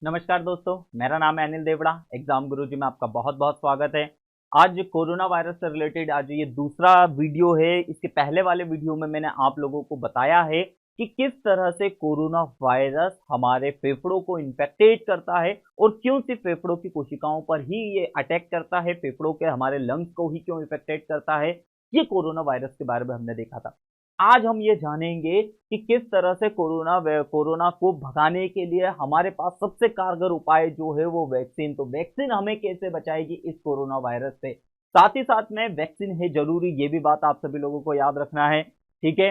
नमस्कार दोस्तों, मेरा नाम है अनिल देवड़ा। एग्जाम गुरुजी में आपका बहुत बहुत स्वागत है। आज कोरोना वायरस से रिलेटेड आज ये दूसरा वीडियो है। इसके पहले वाले वीडियो में मैंने आप लोगों को बताया है कि किस तरह से कोरोना वायरस हमारे फेफड़ों को इन्फेक्टेड करता है और क्यों सिर्फ फेफड़ों की कोशिकाओं पर ही ये अटैक करता है, फेफड़ों के हमारे लंग्स को ही क्यों इन्फेक्टेड करता है। ये कोरोना वायरस के बारे में हमने देखा था। आज हम ये जानेंगे कि किस तरह से कोरोना को भगाने के लिए हमारे पास सबसे कारगर उपाय जो है वो वैक्सीन। तो वैक्सीन हमें कैसे बचाएगी इस कोरोना वायरस से। साथ ही साथ में वैक्सीन है जरूरी, ये भी बात आप सभी लोगों को याद रखना है। ठीक है।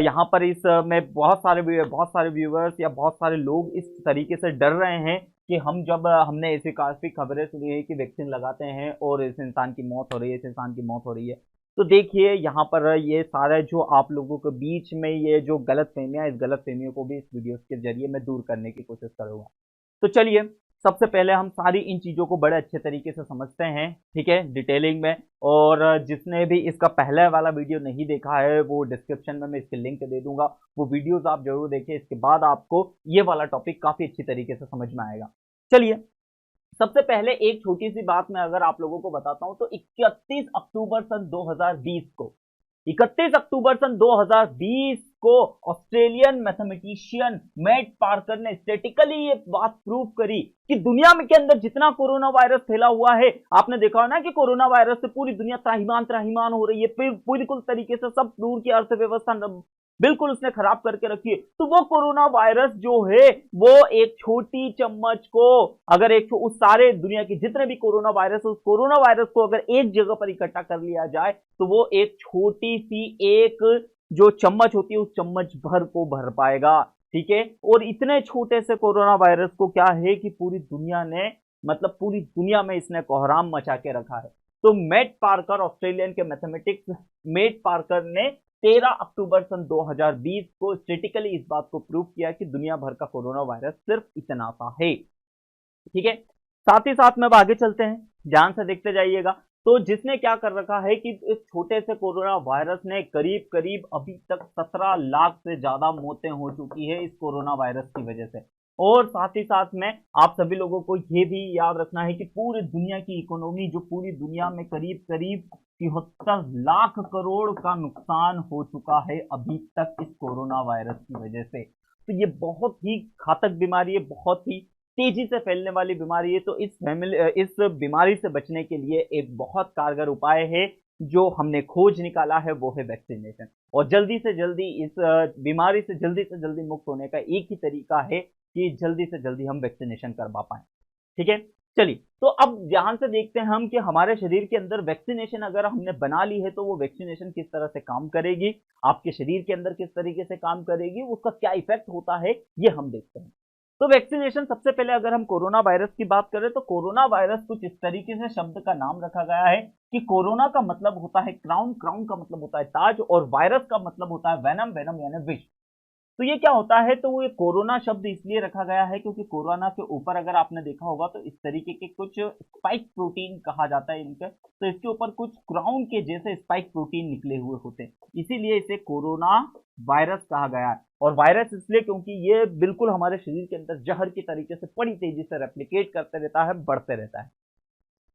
यहाँ पर इस में बहुत सारे व्यूअर्स या बहुत सारे लोग इस तरीके से डर रहे हैं कि हमने ऐसी काफी खबरें सुनी है कि वैक्सीन लगाते हैं और इस इंसान की मौत हो रही है, इस इंसान की मौत हो रही है। तो देखिए यहाँ पर ये सारे जो आप लोगों के बीच में ये जो गलतफहमियां, इस गलतफहमियों को भी इस वीडियो के जरिए मैं दूर करने की कोशिश करूंगा। तो चलिए, सबसे पहले हम सारी इन चीजों को बड़े अच्छे तरीके से समझते हैं, ठीक है, डिटेलिंग में। और जिसने भी इसका पहले वाला वीडियो नहीं देखा है वो डिस्क्रिप्शन में मैं इसके लिंक दे दूंगा, वो वीडियोस आप जरूर देखें। इसके बाद आपको ये वाला टॉपिक काफी अच्छी तरीके से समझ में आएगा। चलिए, सबसे पहले एक छोटी सी बात मैं अगर आप लोगों को बताता हूं तो 31 अक्टूबर सन 2020 को 31 अक्टूबर सन 2020 को ऑस्ट्रेलियन मैथमेटिशियन मैट पार्कर ने स्टैटिकली ये बात प्रूव करी कि दुनिया में के अंदर जितना कोरोना वायरस फैला हुआ है, आपने देखा हो ना कि कोरोना वायरस से पूरी दुनिया त्राहिमाम त्राहिमाम हो रही है, पूरी तरीके से सब दूर की अर्थव्यवस्था बिल्कुल उसने खराब करके रखी है। तो वो कोरोना वायरस जो है वो एक छोटी चम्मच को, अगर उस सारे दुनिया के जितने भी कोरोना वायरस, उस कोरोना वायरस को अगर एक जगह पर इकट्ठा कर लिया जाए तो वो एक छोटी सी एक जो चम्मच होती है उस चम्मच भर को भर पाएगा। ठीक है। और इतने छोटे से कोरोना वायरस को क्या है कि पूरी दुनिया ने, मतलब पूरी दुनिया में इसने कोहराम मचा के रखा है। तो मैट पार्कर, ऑस्ट्रेलियन के मैथमेटिक्स मैट पार्कर ने 13 अक्टूबर सन 2020 को स्टैटिकली इस बात को प्रूव किया कि दुनिया भर का कोरोना वायरस सिर्फ इतना सा है। ठीक है। साथ ही साथ में अब आगे चलते हैं, ध्यान से देखते जाइएगा। तो जिसने क्या कर रखा है कि इस छोटे से कोरोना वायरस ने करीब करीब अभी तक 17 लाख से ज्यादा मौतें हो चुकी है इस कोरोना वायरस की वजह से। और साथ ही साथ में आप सभी लोगों को ये भी याद रखना है कि पूरी दुनिया की इकोनॉमी, जो पूरी दुनिया में करीब करीब 73 लाख करोड़ का नुकसान हो चुका है अभी तक इस कोरोना वायरस की वजह से। तो ये बहुत ही घातक बीमारी है, बहुत ही तेजी से फैलने वाली बीमारी है। तो इस बीमारी से बचने के लिए एक बहुत कारगर उपाय है जो हमने खोज निकाला है, वो है वैक्सीनेशन। और जल्दी से जल्दी इस बीमारी से जल्दी मुक्त होने का एक ही तरीका है कि जल्दी से जल्दी हम वैक्सीनेशन करवा पाए। ठीक है। चलिए, तो अब ध्यान से देखते हैं हम कि हमारे शरीर के अंदर वैक्सीनेशन अगर हमने बना ली है तो वो वैक्सीनेशन किस तरह से काम करेगी, आपके शरीर के अंदर किस तरीके से काम करेगी, उसका क्या इफेक्ट होता है, ये हम देखते हैं। तो वैक्सीनेशन, सबसे पहले अगर हम कोरोना वायरस की बात करें तो कोरोना वायरस कुछ इस तरीके से शब्द का नाम रखा गया है कि कोरोना का मतलब होता है क्राउन, क्राउन का मतलब होता है ताज, और वायरस का मतलब होता है वेनम, वेनम यानी विष। तो ये क्या होता है, तो ये कोरोना शब्द इसलिए रखा गया है क्योंकि कोरोना के ऊपर अगर आपने देखा होगा तो इस तरीके के कुछ स्पाइक प्रोटीन कहा जाता है इनके, तो इसके ऊपर कुछ क्राउन के जैसे स्पाइक प्रोटीन निकले हुए होते हैं, इसीलिए इसे कोरोना वायरस कहा गया है। और वायरस इसलिए क्योंकि ये बिल्कुल हमारे शरीर के अंदर जहर की तरीके से बड़ी तेजी से रेप्लिकेट करते रहता है, बढ़ते रहता है।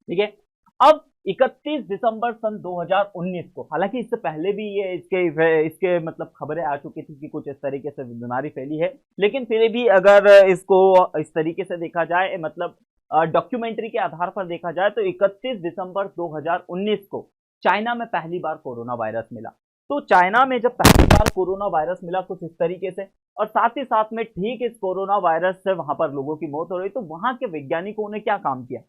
ठीक है। अब 31 दिसंबर सन 2019 को, हालांकि इससे पहले भी ये इसके मतलब खबरें आ चुकी थी कि कुछ इस तरीके से बीमारी फैली है, लेकिन फिर भी अगर इसको इस तरीके से देखा जाए, मतलब डॉक्यूमेंट्री के आधार पर देखा जाए, तो 31 दिसंबर 2019 को चाइना में पहली बार कोरोना वायरस मिला। तो चाइना में जब पहली बार कोरोना वायरस मिला कुछ इस तरीके से, और साथ ही साथ में ठीक इस कोरोना वायरस से वहां पर लोगों की मौत हो रही, तो वहां के वैज्ञानिकों ने क्या काम किया,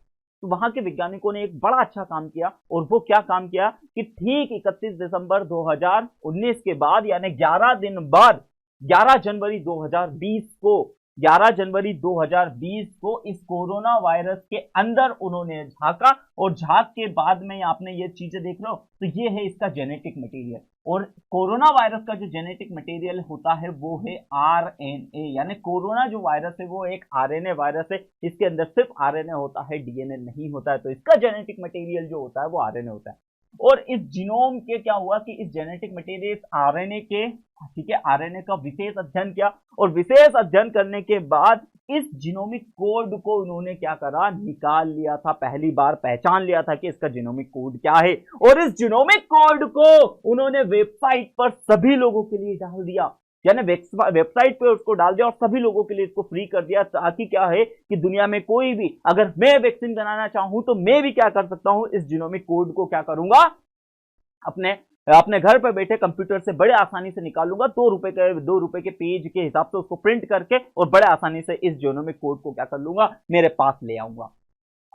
तो वहां के वैज्ञानिकों ने एक बड़ा अच्छा काम किया। और वो क्या काम किया कि ठीक 31 दिसंबर 2019 के बाद, यानी 11 दिन बाद, 11 जनवरी 2020 को 11 जनवरी 2020 को इस कोरोना वायरस के अंदर उन्होंने झांका, और झांक के बाद में आपने ये चीजें देख लो, तो ये है इसका जेनेटिक मटेरियल। और कोरोना वायरस का जो जेनेटिक मटेरियल होता है वो है आरएनए, यानी कोरोना जो वायरस है वो एक आरएनए वायरस है, इसके अंदर सिर्फ आरएनए होता है, डीएनए नहीं होता है। तो इसका जेनेटिक मटेरियल जो होता है वो आरएनए होता है। और इस जीनोम के क्या हुआ कि इस जेनेटिक मटेरियल आरएनए के, ठीक है, आरएनए का विशेष अध्ययन किया, और विशेष अध्ययन करने के बाद इस जीनोमिक कोड को उन्होंने क्या करा, निकाल लिया था, पहली बार पहचान लिया था कि इसका जीनोमिक कोड क्या है, और इस जीनोमिक कोड को उन्होंने वेबसाइट पर सभी लोगों के लिए डाल दिया, यानी वेबसाइट पे उसको डाल दिया और सभी लोगों के लिए इसको फ्री कर दिया, ताकि क्या है कि दुनिया में कोई भी अगर मैं वैक्सीन बनाना चाहूं तो मैं भी क्या कर सकता हूं, इस जीनोमिक कोड को क्या करूंगा, अपने अपने घर पर बैठे कंप्यूटर से बड़े आसानी से निकालूंगा, 2 रुपए के पेज के हिसाब से उसको प्रिंट करके और बड़े आसानी से इस जीनोमिक कोड को क्या कर लूंगा, मेरे पास ले आऊंगा।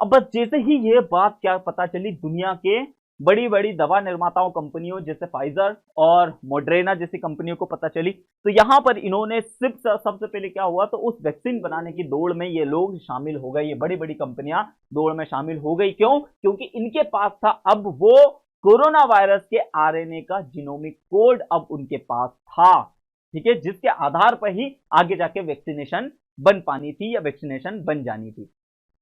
अब बस जैसे ही ये बात क्या पता चली दुनिया के बड़ी बड़ी दवा निर्माताओं कंपनियों जैसे फाइजर और मॉडर्ना जैसी कंपनियों को पता चली, तो यहां पर इन्होंने सिर्फ सबसे पहले क्या हुआ, तो उस वैक्सीन बनाने की दौड़ में ये लोग शामिल हो गए, ये बड़ी बड़ी कंपनियां दौड़ में शामिल हो गई। क्यों? क्योंकि इनके पास था अब वो कोरोना वायरस के आरएनए का जीनोमिक कोड अब उनके पास था, ठीक है, जिसके आधार पर ही आगे जाके वैक्सीनेशन बन पानी थी या वैक्सीनेशन बन जानी थी।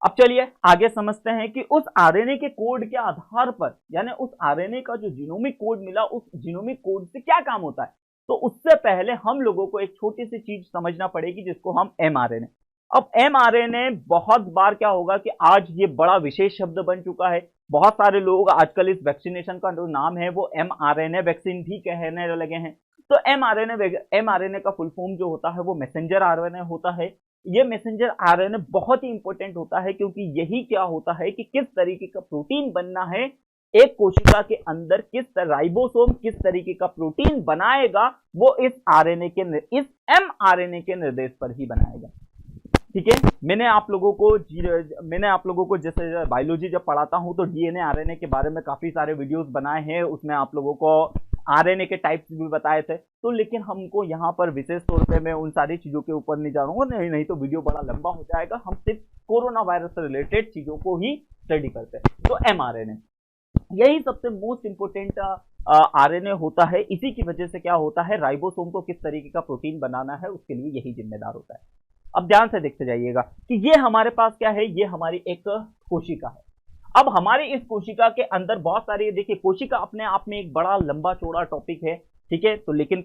अब चलिए आगे समझते हैं कि उस आरएनए के कोड के आधार पर, यानी उस आरएनए का जो जीनोमिक कोड मिला, उस जीनोमिक कोड से क्या काम होता है। तो उससे पहले हम लोगों को एक छोटी सी चीज समझना पड़ेगी जिसको हम एमआरएनए। अब एमआरएनए बहुत बार क्या होगा कि आज ये बड़ा विशेष शब्द बन चुका है, बहुत सारे लोग आजकल इस वैक्सीनेशन का जो नाम है वो एमआरएनए वैक्सीन भी कहने लगे हैं। तो एमआरएनए का फुल फॉर्म जो होता है वो मैसेंजर आरएनए होता है। ये मैसेंजर आरएनए बहुत ही इंपॉर्टेंट होता है, क्योंकि यही क्या होता है कि किस तरीके का प्रोटीन बनना है एक कोशिका के अंदर, राइबोसोम किस तरीके का प्रोटीन बनाएगा वो इस एमआरएनए के निर्देश पर ही बनाएगा, ठीक है। मैंने आप लोगों को जैसे बायोलॉजी जब पढ़ाता हूं तो डीएनए आरएनए के बारे में काफी सारे वीडियोस बनाए हैं, उसमें आप लोगों को आरएनए के टाइप्स भी बताए थे, तो लेकिन हमको यहाँ पर विशेष तौर पे मैं उन सारी चीजों के ऊपर नहीं जा रहा हूँ, नहीं तो वीडियो बड़ा लंबा हो जाएगा। हम सिर्फ कोरोना वायरस से रिलेटेड चीजों को ही स्टडी करते हैं। तो एमआरएनए यही सबसे मोस्ट इंपोर्टेंट आरएनए होता है। इसी की वजह से क्या होता है, राइबोसोम को किस तरीके का प्रोटीन बनाना है उसके लिए यही जिम्मेदार होता है। अब ध्यान से देखते जाइएगा कि ये हमारे पास क्या है, ये हमारी एक कोशिका है। अब हमारी इस कोशिका के अंदर बहुत सारी, देखिए कोशिका अपने आप में एक बड़ा लंबा चौड़ा टॉपिक है, ठीक है, तो लेकिन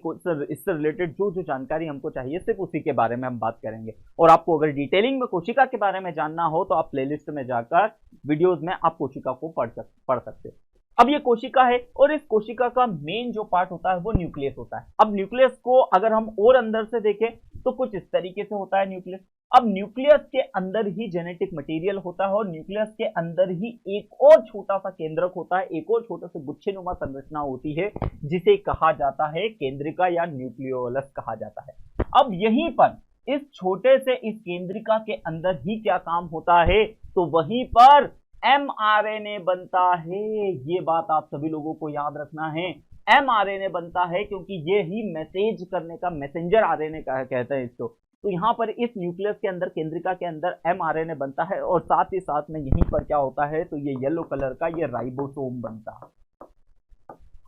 इससे रिलेटेड जो जो जानकारी हमको चाहिए सिर्फ उसी के बारे में हम बात करेंगे। और आपको अगर डिटेलिंग में कोशिका के बारे में जानना हो तो आप प्लेलिस्ट में जाकर वीडियोस में आप कोशिका को पढ़ सकते हो। अब ये कोशिका है और इस कोशिका का मेन जो पार्ट होता है वो न्यूक्लियस होता है। अब न्यूक्लियस को अगर हम और अंदर से देखें तो कुछ इस तरीके से होता है न्यूक्लियस। अब न्यूक्लियस के अंदर ही जेनेटिक मटेरियल होता है और न्यूक्लियस के अंदर ही एक और छोटा सा केंद्रक होता है, एक और छोटा सा गुच्छेनुमा संरचना होती है जिसे कहा जाता है केंद्रिका या न्यूक्लियोलस कहा जाता है। अब यहीं पर इस छोटे से इस केंद्रिका के अंदर ही क्या काम होता है, तो वहीं पर एमआरएनए बनता है। ये बात आप सभी लोगों को याद रखना है, एमआरएनए बनता है क्योंकि ये ही मैसेज करने का मैसेंजर आरएनए का कहते हैं इसको। तो यहाँ पर इस न्यूक्लियस के अंदर, केंद्रिका के अंदर एमआरएनए बनता है और साथ ही साथ में यहीं पर क्या होता है, तो ये येलो कलर का ये राइबोसोम बनता है।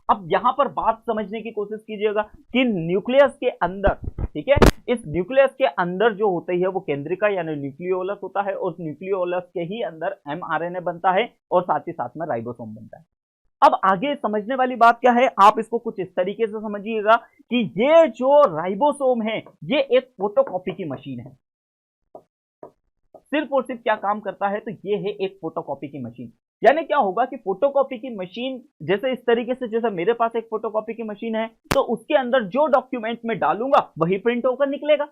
अब यहां पर बात समझने की कोशिश कीजिएगा कि न्यूक्लियस के अंदर, ठीक है, इस न्यूक्लियस के अंदर जो होती है वो केंद्रिका यानी न्यूक्लियोलस होता है और न्यूक्लियोलस के ही अंदर एमआरएनए बनता है और साथ ही साथ में राइबोसोम बनता है। अब आगे समझने वाली बात क्या है, आप इसको कुछ इस तरीके से समझिएगा कि ये जो राइबोसोम है ये एक फोटोकॉपी की मशीन है। सिर्फ और सिर्फ क्या काम करता है, तो ये है एक फोटोकॉपी की मशीन। यानी क्या होगा कि फोटोकॉपी की मशीन जैसे इस तरीके से, जैसे मेरे पास एक फोटोकॉपी की मशीन है तो उसके अंदर जो डॉक्यूमेंट में डालूंगा वही प्रिंट होकर निकलेगा।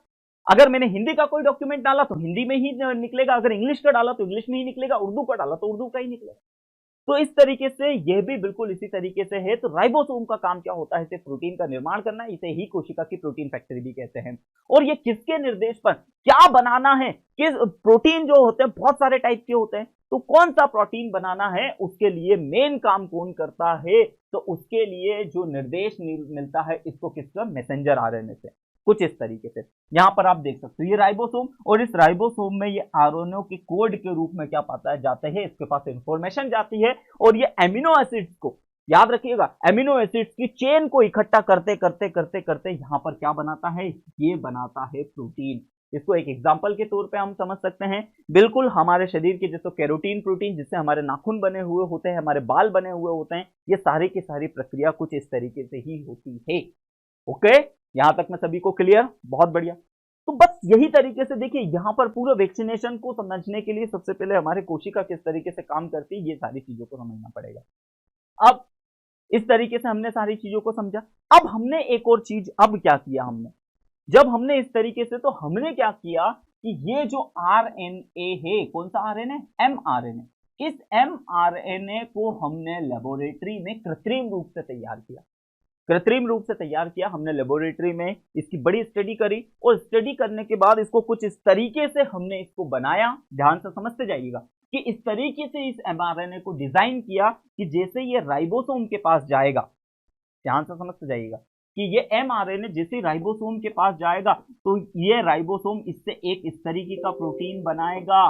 अगर मैंने हिंदी का कोई डॉक्यूमेंट डाला तो हिंदी में ही निकलेगा, अगर इंग्लिश का डाला तो इंग्लिश में ही निकलेगा, उर्दू का डाला तो उर्दू का ही निकलेगा। तो इस तरीके से यह भी बिल्कुल इसी तरीके से है। तो राइबोसोम का काम क्या होता है, इसे प्रोटीन का निर्माण करना, इसे ही कोशिका की प्रोटीन फैक्ट्री भी कहते हैं। और ये किसके निर्देश पर क्या बनाना है, किस प्रोटीन जो होते हैं बहुत सारे टाइप के होते हैं, तो कौन सा प्रोटीन बनाना है उसके लिए मेन काम कौन करता है, तो उसके लिए जो निर्देश मिलता है इसको किसका, मैसेंजर आरएनए से। कुछ इस तरीके से यहां पर आप देख सकते हो ये राइबोसोम, और इस राइबोसोम में ये आरएनए के कोड के रूप में क्या पाता जाता है, इसके पास इंफॉर्मेशन जाती है और ये एमिनो एसिड्स को, याद रखिएगा, एमिनो एसिड्स की चेन को इकट्ठा करते करते करते करते यहां पर क्या बनाता है, ये बनाता है प्रोटीन। इसको एक एग्जांपल के तौर पे हम समझ सकते हैं, बिल्कुल हमारे शरीर के जैसे कैरोटीन प्रोटीन जिससे हमारे नाखून बने हुए होते हैं, हमारे बाल बने हुए होते हैं, ये सारी की सारी प्रक्रिया कुछ इस तरीके से ही होती है। ओके, यहां तक में सभी को क्लियर, बहुत बढ़िया। तो बस यही तरीके से देखिए, यहां पर पूरे वैक्सीनेशन को समझने के लिए सबसे पहले हमारे कोशिका किस तरीके से काम करती है, ये सारी चीजों को समझना पड़ेगा। अब इस तरीके से हमने सारी चीजों को समझा। अब हमने एक और चीज अब क्या किया, हमने जब हमने इस तरीके से, तो हमने क्या किया कि ये जो आरएनए है, कौन सा आरएनए, एमआरएनए, इस एमआरएनए को हमने लेबोरेटरी में कृत्रिम रूप से तैयार किया। कृत्रिम रूप से तैयार किया हमने लेबोरेटरी में, इसकी बड़ी स्टडी करी, और स्टडी करने के बाद इसको कुछ इस तरीके से हमने इसको बनाया। ध्यान से समझते जाइएगा कि इस तरीके से इस एमआरएनए को डिजाइन किया कि जैसे ये राइबोसोम के पास जाएगा, ध्यान से समझते जाइएगा कि ये एमआरएनए जैसे राइबोसोम के पास जाएगा तो ये राइबोसोम इससे एक इस तरीके का प्रोटीन बनाएगा,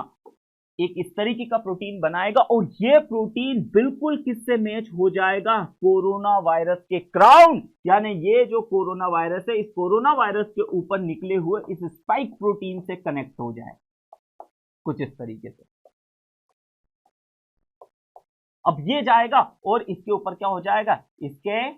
एक इस तरीके का प्रोटीन बनाएगा, और ये प्रोटीन बिल्कुल किससे मैच हो जाएगा, कोरोना वायरस के क्राउन, यानी ये जो कोरोना वायरस है, इस कोरोना वायरस के ऊपर निकले हुए इस स्पाइक प्रोटीन से कनेक्ट हो जाए कुछ इस तरीके से। अब ये जाएगा और इसके ऊपर क्या हो जाएगा, इसके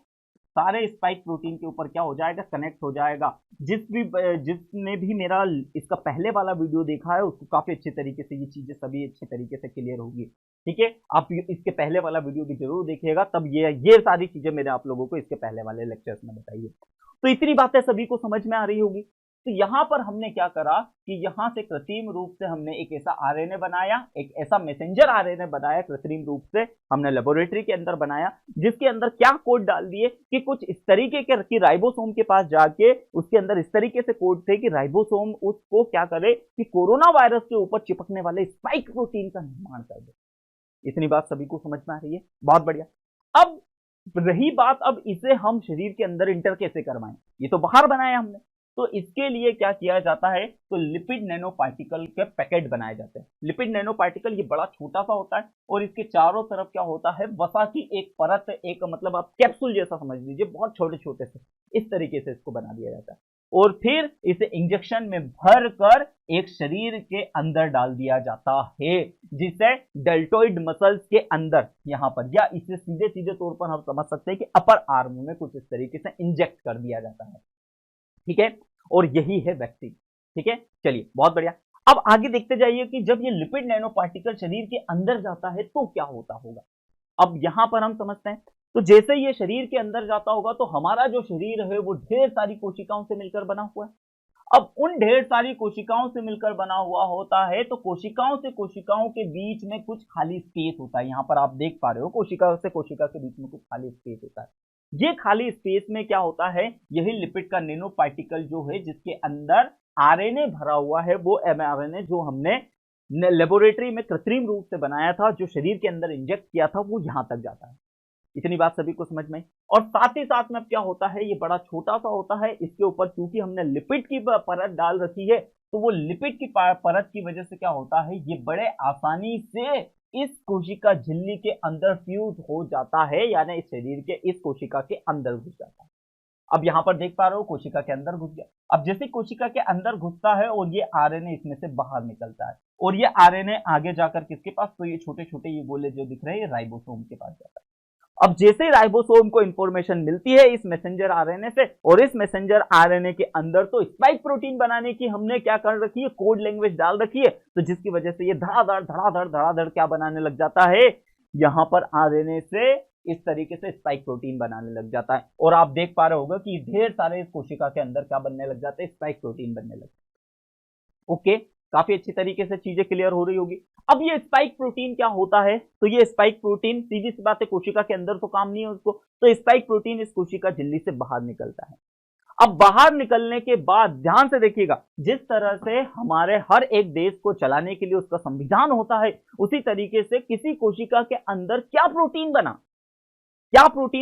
सारे स्पाइक प्रोटीन के ऊपर क्या हो जाएगा, कनेक्ट हो जाएगा। जिसने भी मेरा इसका पहले वाला वीडियो देखा है उसको काफी अच्छे तरीके से ये चीजें सभी अच्छे तरीके से क्लियर होगी। ठीक है, आप इसके पहले वाला वीडियो भी जरूर देखिएगा, तब ये सारी चीजें मैंने आप लोगों को इसके पहले वाले लेक्चर्स में बताई है। तो इतनी बातें सभी को समझ में आ रही होगी। तो यहां पर हमने क्या करा कि यहां से कृत्रिम रूप से हमने एक ऐसा आरएनए बनाया, एक ऐसा मैसेंजर आरएनए बनाया, कृत्रिम रूप से हमने लेबोरेटरी के अंदर बनाया, जिसके अंदर क्या कोड डाल दिए कि कुछ इस तरीके के कि राइबोसोम के पास जाके उसके अंदर इस तरीके से कोड थे कि राइबोसोम उसको क्या करे कि कोरोना वायरस के ऊपर चिपकने वाले स्पाइक प्रोटीन का निर्माण कर दे। इतनी बात सभी को समझ में आ रही है, बहुत बढ़िया। अब रही बात, अब इसे हम शरीर के अंदर इंटर कैसे करवाएं, ये तो बाहर बनाया हमने, तो इसके लिए क्या किया जाता है, तो लिपिड नैनो पार्टिकल के पैकेट बनाए जाते हैं। लिपिड नैनो पार्टिकल ये बड़ा छोटा सा होता है और इसके चारों तरफ क्या होता है, वसा की एक परत, एक मतलब आप कैप्सूल जैसा समझ लीजिए, बहुत छोटे छोटे से इस तरीके से इसको बना दिया जाता है, और फिर इसे इंजेक्शन में भर कर एक शरीर के अंदर डाल दिया जाता है, जिसे डेल्टोइड मसल्स के अंदर यहां पर, या इसे सीधे सीधे तौर पर हम समझ सकते हैं कि अपर आर्म में कुछ इस तरीके से इंजेक्ट कर दिया जाता है। ठीक है, और यही है वैक्सीन। ठीक है, चलिए बहुत बढ़िया। अब आगे देखते जाइए कि जब ये लिपिड नैनो पार्टिकल शरीर के अंदर जाता है तो क्या होता होगा। अब यहां पर हम समझते हैं, तो जैसे ये शरीर के अंदर जाता होगा तो हमारा जो शरीर है वो ढेर सारी कोशिकाओं से मिलकर बना हुआ है। अब उन ढेर सारी कोशिकाओं से मिलकर बना हुआ होता है, तो कोशिकाओं से कोशिकाओं के बीच में कुछ खाली स्पेस होता है। यहां पर आप देख पा रहे हो कोशिका से कोशिका के बीच में कुछ खाली स्पेस होता है। ये खाली स्पेस में क्या होता है, यही लिपिड का नैनो पार्टिकल जो है, जिसके अंदर आरएनए भरा हुआ है, वो एमआरएनए जो हमने लेबोरेटरी में कृत्रिम रूप से बनाया था, जो शरीर के अंदर इंजेक्ट किया था, वो यहां तक जाता है। इतनी बात सभी को समझ में। और साथ ही साथ में क्या होता है, ये बड़ा छोटा सा होता है, इसके ऊपर क्योंकि हमने लिपिड की परत डाल रखी है, तो वो लिपिड की परत की वजह से क्या होता है, ये बड़े आसानी से इस कोशिका झिल्ली के अंदर फ्यूज हो जाता है, यानी इस शरीर के इस कोशिका के अंदर घुस जाता है। अब यहां पर देख पा रहे हो कोशिका के अंदर घुस गया। अब जैसे कोशिका के अंदर घुसता है और ये आरएनए इसमें से बाहर निकलता है, और ये आरएनए आगे जाकर किसके पास, तो ये छोटे छोटे ये गोले जो दिख रहे हैं, राइबोसोम के पास जाता है। अब जैसे राइबोसोम को इंफॉर्मेशन मिलती है इस मैसेंजर आरएनए से, और इस मैसेंजर आरएनए के अंदर तो स्पाइक प्रोटीन बनाने की हमने क्या कर रखी है, कोड लैंग्वेज डाल रखी है, तो जिसकी वजह से ये धड़ाधड़ क्या बनाने लग जाता है, यहां पर आरएनए से इस तरीके से स्पाइक प्रोटीन बनाने लग जाता है। और आप देख पा रहे होगा कि ढेर सारे इस कोशिका के अंदर क्या बनने लग जाते हैं, स्पाइक प्रोटीन बनने लगते हैं। ओके, काफी अच्छी तरीके से चीजें क्लियर हो रही होगी। अब ये स्पाइक प्रोटीन क्या होता है, तो ये स्पाइक प्रोटीन सीधी सी बात है, कोशिका के अंदर तो काम नहीं है उसको, तो स्पाइक प्रोटीन इस कोशिका झिल्ली से बाहर निकलता है। अब बाहर निकलने के बाद ध्यान से देखिएगा, जिस तरह से हमारे हर एक देश को चलाने के लिए उसका संविधान होता है, उसी तरीके से किसी कोशिका के अंदर क्या प्रोटीन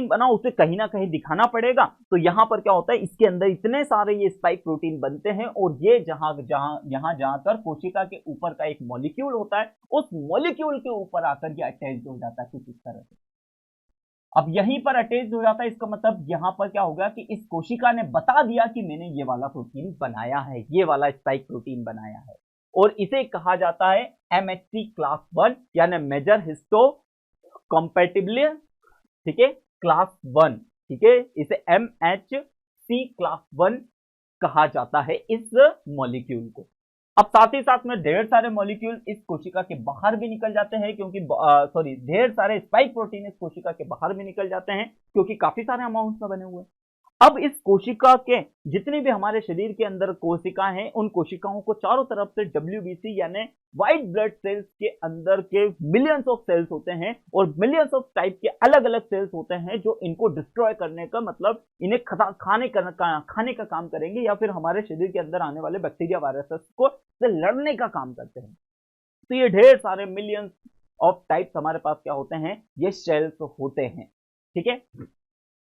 बना उसे कहीं ना कहीं दिखाना पड़ेगा। तो यहां पर क्या होता है, इसके अंदर इतने सारे ये स्पाइक प्रोटीन बनते हैं, और ये यहां जाकर कोशिका के ऊपर का एक मॉलिक्यूल होता है, उस मॉलिक्यूल के ऊपर आकर ये अटैच हो जाता है कुछ इस तरह से। अब यहीं पर अटैच हो जाता है, इसका मतलब यहां पर क्या होगा कि इस कोशिका ने बता दिया कि मैंने ये वाला प्रोटीन बनाया है, ये वाला स्पाइक प्रोटीन बनाया है, और इसे कहा जाता है MHC क्लास 1, यानी मेजर हिस्टो कॉम्पैटिबिलिटी। ठीक है, क्लास 1। ठीक है, इसे MHC क्लास 1 कहा जाता है इस मॉलिक्यूल को। अब साथ ही साथ में ढेर सारे मॉलिक्यूल इस कोशिका के बाहर भी निकल जाते हैं, क्योंकि ढेर सारे स्पाइक प्रोटीन इस कोशिका के बाहर भी निकल जाते हैं, क्योंकि काफी सारे अमाउंट में बने हुए हैं। अब इस कोशिका के जितनी भी हमारे शरीर के अंदर कोशिकाएं हैं, उन कोशिकाओं को चारों तरफ से WBC यानी व्हाइट ब्लड सेल्स के अंदर के मिलियंस ऑफ सेल्स होते हैं, और मिलियंस ऑफ टाइप के अलग अलग सेल्स होते हैं जो इनको डिस्ट्रॉय करने का मतलब इन्हें खाने का काम करेंगे, या फिर हमारे शरीर के अंदर आने वाले बैक्टीरिया वायरसेस को से लड़ने का काम करते हैं। तो ये ढेर सारे मिलियंस ऑफ टाइप्स हमारे पास क्या होते हैं, ये सेल्स होते हैं। ठीक है,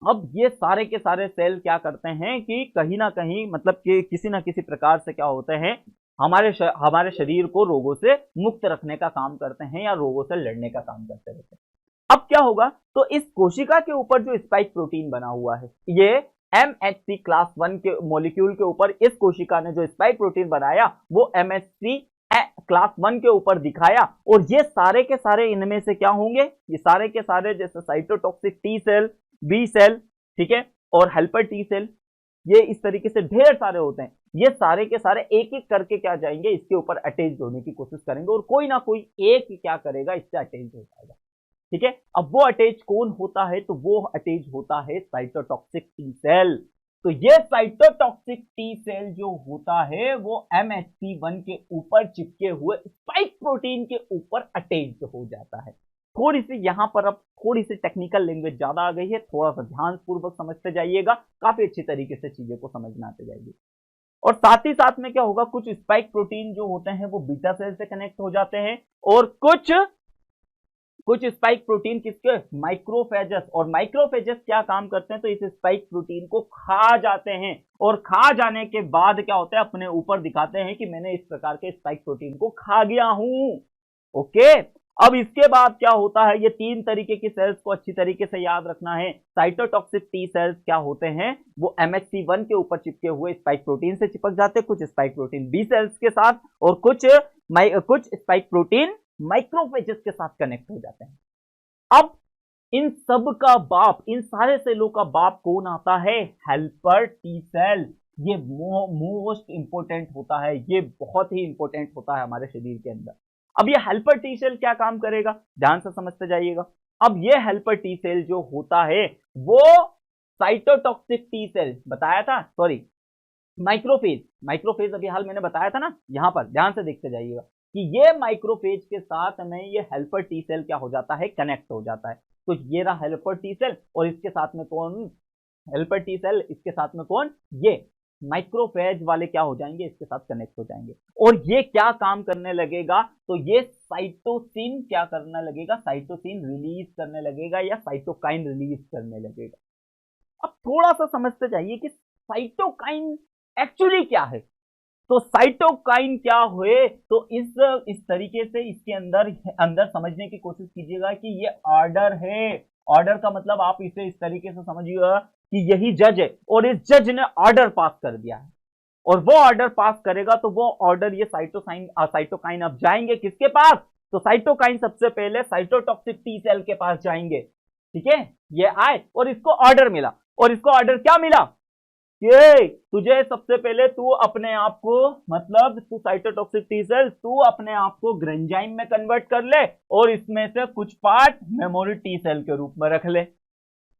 अब ये सारे के सारे सेल क्या करते हैं कि कहीं ना कहीं मतलब कि किसी ना किसी प्रकार से क्या होते हैं, हमारे शरीर को रोगों से मुक्त रखने का काम करते हैं या रोगों से लड़ने का काम करते रहते हैं। अब क्या होगा, तो इस कोशिका के ऊपर जो स्पाइक प्रोटीन बना हुआ है, ये MHC क्लास 1 के मॉलिक्यूल के ऊपर इस कोशिका ने जो स्पाइक प्रोटीन बनाया वो MHC क्लास 1 के ऊपर दिखाया, और ये सारे के सारे इनमें से क्या होंगे, ये सारे के सारे जैसे cytotoxic T cell, B cell, ठीक है, और हेल्पर टी सेल, ये इस तरीके से ढेर सारे होते हैं। ये सारे के सारे एक एक करके क्या जाएंगे, इसके ऊपर अटैच होने की कोशिश करेंगे, और कोई ना कोई एक क्या करेगा, इससे अटैच हो जाएगा। ठीक है, अब वो अटैच कौन होता है, तो वो अटैच होता है साइटोटॉक्सिक टी सेल। तो ये साइटोटॉक्सिक टी सेल जो होता है वो MHC1 के ऊपर चिपके हुए स्पाइक प्रोटीन के ऊपर अटैच हो जाता है। थोड़ी सी यहां पर अब थोड़ी सी टेक्निकल लैंग्वेज ज्यादा आ गई है, थोड़ा सा ध्यानपूर्वक समझते जाइएगा, काफी अच्छी तरीके से चीजें को समझना आते जाएगी। और साथ ही साथ में क्या होगा, कुछ स्पाइक प्रोटीन जो होते हैं वो बीटा सेल से कनेक्ट हो जाते हैं, और कुछ स्पाइक प्रोटीन किसके, माइक्रोफेजस, और माइक्रोफेजस क्या काम करते हैं, तो इस स्पाइक प्रोटीन को खा जाते हैं, और खा जाने के बाद क्या होता है, अपने ऊपर दिखाते हैं कि मैंने इस प्रकार के स्पाइक प्रोटीन को खा गया हूं। ओके, अब इसके बाद क्या होता है, ये तीन तरीके की सेल्स को अच्छी तरीके से याद रखना है। साइटोटॉक्सिक टी सेल्स क्या होते हैं, वो MHC1 के ऊपर चिपके हुए स्पाइक प्रोटीन से चिपक जाते हैं, कुछ स्पाइक प्रोटीन बी सेल्स के साथ, और कुछ स्पाइक प्रोटीन माइक्रोफेजेस के साथ कनेक्ट हो जाते हैं। अब इन सब का बाप, इन सारे सेलों का बाप कौन आता है, हेल्पर टी सेल। ये मोस्ट इंपोर्टेंट होता है, ये बहुत ही इंपोर्टेंट होता है हमारे शरीर के अंदर। अब ये हेल्पर टी सेल क्या काम करेगा, ध्यान से समझते जाइएगा। अब ये हेल्पर टी सेल जो होता है वो साइटोटॉक्सिक टी सेल बताया था, सॉरी माइक्रोफेज अभी हाल मैंने बताया था ना, यहां पर ध्यान से देखते जाइएगा कि ये माइक्रोफेज के साथ में ये हेल्पर टी सेल क्या हो जाता है, कनेक्ट हो जाता है। तो ये रहा हेल्पर टी सेल, और इसके साथ में कौन, हेल्पर टी सेल, इसके साथ में कौन, ये माइक्रोफेज वाले क्या हो जाएंगे, इसके साथ कनेक्ट हो जाएंगे, और ये क्या काम करने लगेगा, तो ये साइटोसिन क्या करने लगेगा, साइटोसिन रिलीज करने लगेगा या साइटोकाइन रिलीज करने लगेगा। अब थोड़ा सा समझते जाइए कि साइटोकाइन एक्चुअली क्या है। तो साइटोकाइन क्या हुए, तो इस तरीके से इसके अंदर समझने की कोशिश कीजिएगा कि ये ऑर्डर है। ऑर्डर का मतलब आप इसे इस तरीके से समझिएगा कि यही जज है, और इस जज ने ऑर्डर पास कर दिया है, और वो ऑर्डर पास करेगा, तो वो ऑर्डर ये साइटोकाइन अब जाएंगे किसके पास, तो साइटोकाइन सबसे पहले साइटोटॉक्सिक टी सेल के पास जाएंगे। ठीक है, ये आए और इसको ऑर्डर मिला, और इसको ऑर्डर क्या मिला, ये तुझे सबसे पहले तू अपने आप को, मतलब तू साइटोटॉक्सिक टी सेल, तू अपने आप को ग्रेंजाइम में कन्वर्ट कर ले, और इसमें से कुछ पार्ट मेमोरी टी सेल के रूप में रख ले,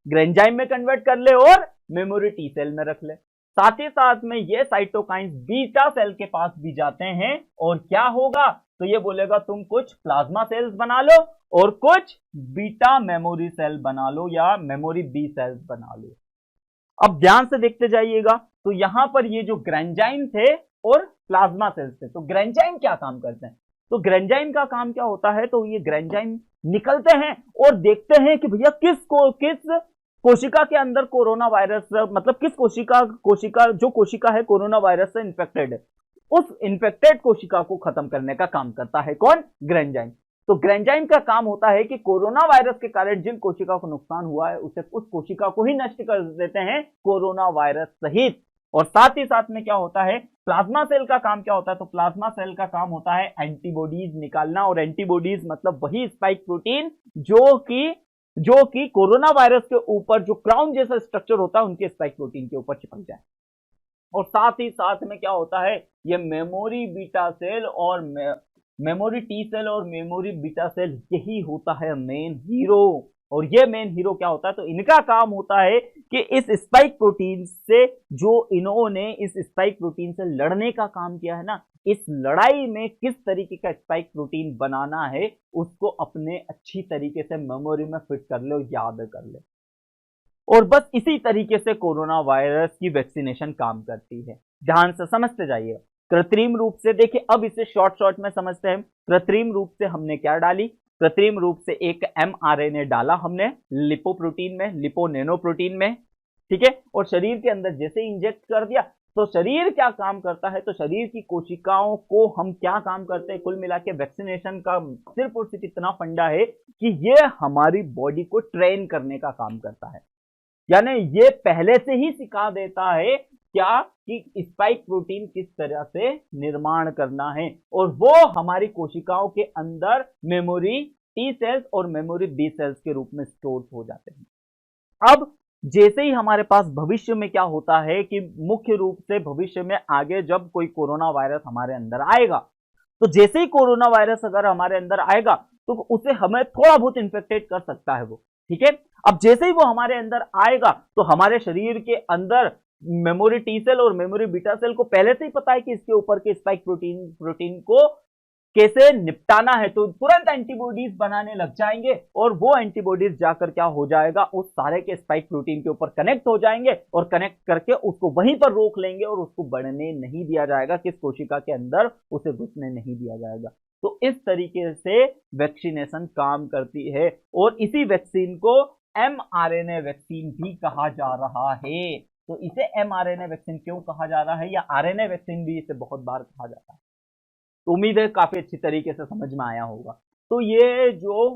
ग्रेंजाइम में कन्वर्ट कर ले और मेमोरी टी सेल में रख ले। साथ ही साथ में ये साइटोकाइंस बीटा सेल के पास भी जाते हैं, और क्या होगा, तो ये बोलेगा तुम कुछ प्लाज्मा सेल्स बना लो और कुछ बीटा मेमोरी सेल बना लो या मेमोरी बी सेल्स बना लो। अब ध्यान से देखते जाइएगा, तो यहां पर ये जो ग्रेंजाइम थे और प्लाज्मा सेल्स थे, तो ग्रेंजाइम क्या काम करते हैं, तो ग्रेंजाइम का काम क्या होता है, तो ये ग्रेंजाइम निकलते हैं और देखते हैं कि भैया किस कोशिका के अंदर कोरोना वायरस, मतलब किस कोशिका है कोरोना वायरस से इन्फेक्टेड है, उस इन्फेक्टेड कोशिका को खत्म करने का काम करता है कौन, ग्रेंजाइम। तो ग्रेंजाइम का काम होता है कि कोरोना वायरस के कारण जिन कोशिका को नुकसान हुआ है उस कोशिका को ही नष्ट कर देते हैं कोरोना वायरस सहित। और साथ ही साथ में क्या होता है, प्लाज्मा सेल का काम क्या होता है, तो प्लाज्मा सेल का काम होता है एंटीबॉडीज निकालना, और एंटीबॉडीज मतलब वही स्पाइक प्रोटीन जो कि कोरोना वायरस के ऊपर जो क्राउन जैसा स्ट्रक्चर होता है उनके स्पाइक प्रोटीन के ऊपर चिपक जाए। और साथ ही साथ में क्या होता है, ये मेमोरी बीटा सेल और मेमोरी टी सेल और मेमोरी बीटा सेल, यही होता है मेन हीरो। और ये मेन हीरो क्या होता है, तो इनका काम होता है कि इस स्पाइक प्रोटीन से, जो इन्होंने इस स्पाइक प्रोटीन से लड़ने का काम किया है ना, इस लड़ाई में किस तरीके का स्पाइक प्रोटीन बनाना है उसको अपने अच्छी तरीके से मेमोरी में फिट कर ले और याद कर ले। और बस इसी तरीके से कोरोना वायरस की वैक्सीनेशन काम करती है। ध्यान से समझते जाइए। कृत्रिम रूप से देखिए, अब इसे शॉर्ट में समझते हैं। कृत्रिम रूप से हमने क्या डाली, कृत्रिम रूप से एक mRNA डाला हमने लिपोप्रोटीन में, लिपो नैनो प्रोटीन में, ठीक है। और शरीर के अंदर जैसे इंजेक्ट कर दिया, तो शरीर क्या काम करता है, तो शरीर की कोशिकाओं को हम क्या काम करते हैं, कुल मिला के वैक्सीनेशन का सिर्फ और सिर्फ इतना फंडा है कि ये हमारी बॉडी को ट्रेन करने का काम करता है। यानी ये पहले से ही सिखा देता है क्या, कि स्पाइक प्रोटीन किस तरह से निर्माण करना है, और वो हमारी कोशिकाओं के अंदर मेमोरी टी सेल्स और मेमोरी बी सेल्स के रूप में स्टोर हो जाते हैं। अब जैसे ही हमारे पास भविष्य में क्या होता है कि मुख्य रूप से भविष्य में आगे जब कोई कोरोना वायरस हमारे अंदर आएगा, तो जैसे ही कोरोना वायरस अगर हमारे अंदर आएगा तो उसे हमें थोड़ा बहुत इन्फेक्टेड कर सकता है वो, ठीक है। अब जैसे ही वो हमारे अंदर आएगा तो हमारे शरीर के अंदर मेमोरी टी सेल और मेमोरी बीटा सेल को पहले से ही पता है कि इसके ऊपर के स्पाइक प्रोटीन को कैसे निपटाना है, तो तुरंत एंटीबॉडीज बनाने लग जाएंगे, और वो एंटीबॉडीज जाकर क्या हो जाएगा, उस सारे के स्पाइक प्रोटीन के ऊपर कनेक्ट हो जाएंगे और कनेक्ट करके उसको वहीं पर रोक लेंगे और उसको बढ़ने नहीं दिया जाएगा, किस कोशिका के अंदर उसे घुसने नहीं दिया जाएगा। तो इस तरीके से वैक्सीनेशन काम करती है, और इसी वैक्सीन को mRNA वैक्सीन भी कहा जा रहा है। तो इसे mRNA वैक्सीन क्यों कहा जा रहा है, या RNA वैक्सीन भी इसे बहुत बार कहा जाता है। तो उम्मीद है काफी अच्छी तरीके से समझ में आया होगा। तो ये जो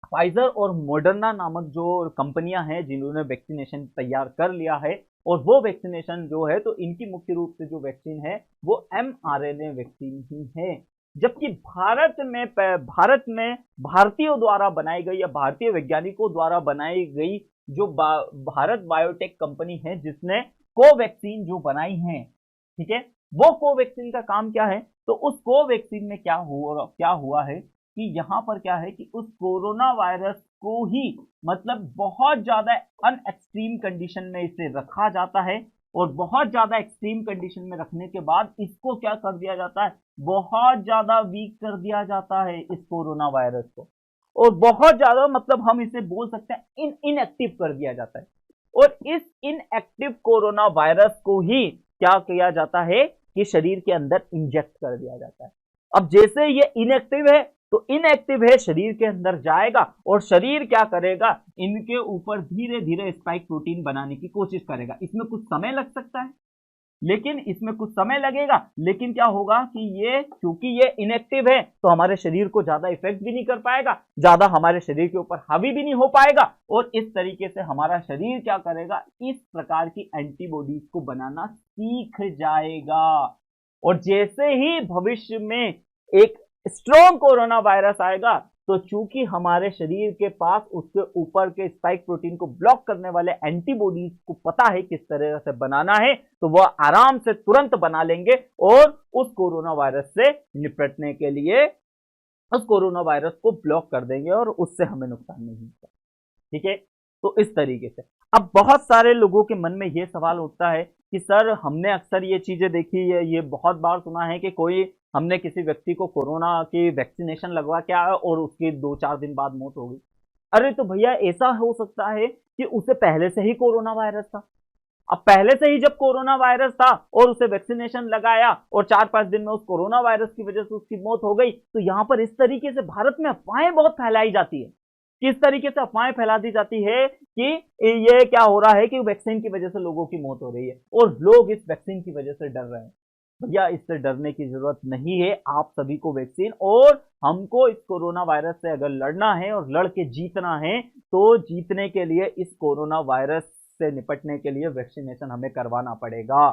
फाइजर और मॉडर्ना नामक जो कंपनियां हैं जिन्होंने वैक्सीनेशन तैयार कर लिया है, और वो वैक्सीनेशन जो है, तो इनकी मुख्य रूप से जो वैक्सीन है वो mRNA वैक्सीन ही है। जबकि भारत में भारतीयों द्वारा बनाई गई या भारतीय वैज्ञानिकों द्वारा बनाई गई जो भारत बायोटेक कंपनी है जिसने कोवैक्सीन जो बनाई है, ठीक है, वो कोवैक्सीन का काम क्या है, तो उस कोवैक्सीन में क्या हुआ है कि यहां पर क्या है कि उस कोरोना वायरस को ही मतलब बहुत ज्यादा अनएक्सट्रीम कंडीशन में इसे रखा जाता है, और बहुत ज्यादा एक्सट्रीम कंडीशन में रखने के बाद इसको क्या कर दिया जाता है, बहुत ज्यादा वीक कर दिया जाता है इस कोरोना वायरस को, और बहुत ज्यादा मतलब हम इसे बोल सकते हैं इनएक्टिव कर दिया जाता है। और इस इनएक्टिव कोरोना वायरस को ही क्या किया जाता है कि शरीर के अंदर इंजेक्ट कर दिया जाता है। अब जैसे ये इनएक्टिव है, तो इनएक्टिव है शरीर के अंदर जाएगा, और शरीर क्या करेगा, इनके ऊपर धीरे धीरे स्पाइक प्रोटीन बनाने की कोशिश करेगा। इसमें कुछ समय लग सकता है, लेकिन क्या होगा कि ये क्योंकि ये इनएक्टिव है तो हमारे शरीर को ज्यादा इफेक्ट भी नहीं कर पाएगा, ज्यादा हमारे शरीर के ऊपर हावी भी नहीं हो पाएगा, और इस तरीके से हमारा शरीर क्या करेगा, इस प्रकार की एंटीबॉडीज को बनाना सीख जाएगा। और जैसे ही भविष्य में एक स्ट्रॉन्ग कोरोना वायरस आएगा, तो चूंकि हमारे शरीर के पास उसके ऊपर के स्पाइक प्रोटीन को ब्लॉक करने वाले एंटीबॉडीज को पता है किस तरह से बनाना है, तो वह आराम से तुरंत बना लेंगे और उस कोरोना वायरस से निपटने के लिए उस कोरोना वायरस को ब्लॉक कर देंगे और उससे हमें नुकसान नहीं होगा, ठीक है। तो इस तरीके से अब बहुत सारे लोगों के मन में यह सवाल उठता है कि सर हमने अक्सर ये चीजें देखी है, ये बहुत बार सुना है कि हमने किसी व्यक्ति को कोरोना की वैक्सीनेशन लगवा के आया और उसकी 2-4 दिन बाद मौत हो गई। अरे तो भैया ऐसा हो सकता है कि उसे पहले से ही कोरोना वायरस था। अब पहले से ही जब कोरोना वायरस था और उसे वैक्सीनेशन लगाया और 4-5 दिन में उस कोरोना वायरस की वजह से उसकी मौत हो गई, तो यहां पर इस तरीके से भारत में अफवाहें बहुत फैलाई जाती है। किस तरीके से अफवाहें फैला दी जाती है कि ये क्या हो रहा है कि वैक्सीन की वजह से लोगों की मौत हो रही है और लोग इस वैक्सीन की वजह से डर रहे हैं। भैया इससे डरने की जरूरत नहीं है, आप सभी को वैक्सीन, और हमको इस कोरोना वायरस से अगर लड़ना है और लड़ के जीतना है, तो जीतने के लिए इस कोरोना वायरस से निपटने के लिए वैक्सीनेशन हमें करवाना पड़ेगा।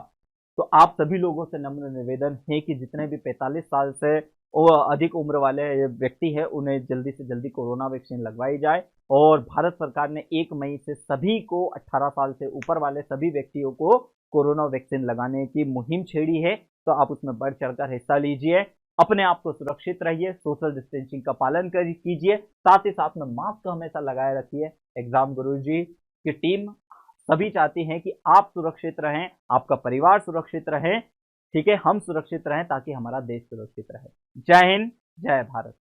तो आप सभी लोगों से नम्र निवेदन है कि जितने भी 45 साल से अधिक उम्र वाले व्यक्ति है उन्हें जल्दी से जल्दी कोरोना वैक्सीन लगवाई जाए, और भारत सरकार ने 1 मई से सभी को 18 साल से ऊपर वाले सभी व्यक्तियों को कोरोना वैक्सीन लगाने की मुहिम छेड़ी है, तो आप उसमें बढ़ चढ़कर हिस्सा लीजिए। अपने आप को सुरक्षित रहिए, सोशल डिस्टेंसिंग का पालन कीजिए, साथ ही साथ में मास्क हमेशा लगाए रखिए। एग्जाम गुरुजी की टीम सभी चाहती हैं कि आप सुरक्षित रहें, आपका परिवार सुरक्षित रहे, ठीक है, हम सुरक्षित रहें ताकि हमारा देश सुरक्षित रहे। जय हिंद, जय भारत।